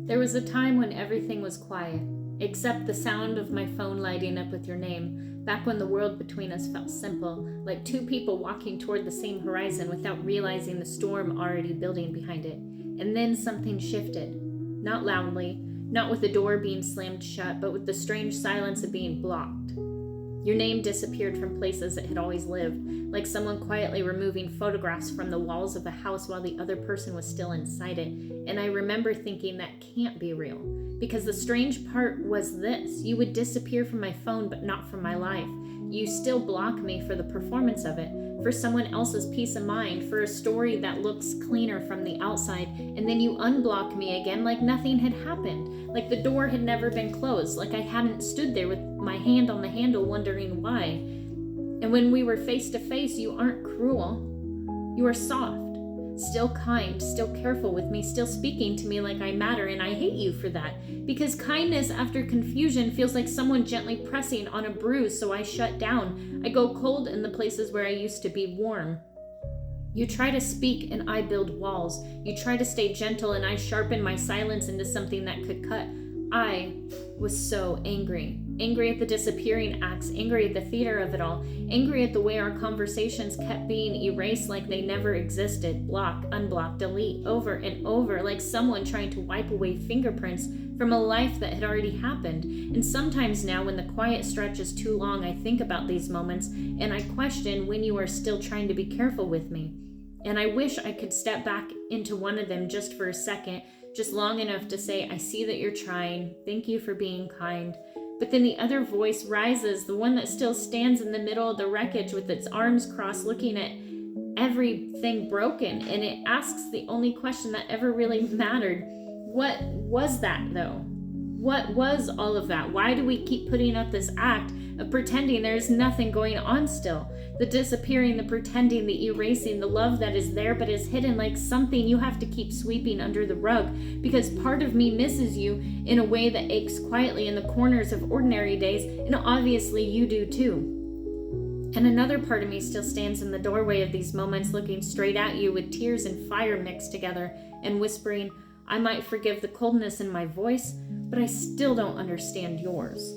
There was a time when everything was quiet, except the sound of my phone lighting up with your name, back when the world between us felt simple, like two people walking toward the same horizon without realizing the storm already building behind it. And then something shifted. Not loudly, not with the door being slammed shut, but with the strange silence of being blocked. Your name disappeared from places it had always lived, like someone quietly removing photographs from the walls of a house while the other person was still inside it. And I remember thinking that can't be real. Because the strange part was this: you would disappear from my phone, but not from my life. You still block me for the performance of it, for someone else's peace of mind, for a story that looks cleaner from the outside, and then you unblock me again like nothing had happened, like the door had never been closed, like I hadn't stood there with my hand on the handle wondering why. And when we were face to face, you aren't cruel. You are soft, still kind, still careful with me, still speaking to me like I matter, and I hate you for that. Because kindness after confusion feels like someone gently pressing on a bruise, so I shut down. I go cold in the places where I used to be warm. You try to speak and I build walls. You try to stay gentle and I sharpen my silence into something that could cut. I was so angry. Angry at the disappearing acts, angry at the theater of it all, angry at the way our conversations kept being erased like they never existed, block, unblock, delete, over and over, like someone trying to wipe away fingerprints from a life that had already happened. And sometimes now, when the quiet stretch is too long, I think about these moments and I question when you are still trying to be careful with me. And I wish I could step back into one of them just for a second, just long enough to say, I see that you're trying. Thank you for being kind. But then the other voice rises, the one that still stands in the middle of the wreckage with its arms crossed, looking at everything broken. And it asks the only question that ever really mattered. What was that, though? What was all of that? Why do we keep putting up this act of pretending there's nothing going on still? The disappearing, the pretending, the erasing, the love that is there but is hidden like something you have to keep sweeping under the rug, because part of me misses you in a way that aches quietly in the corners of ordinary days, and obviously you do too. And another part of me still stands in the doorway of these moments, looking straight at you with tears and fire mixed together and whispering, I might forgive the coldness in my voice, but I still don't understand yours.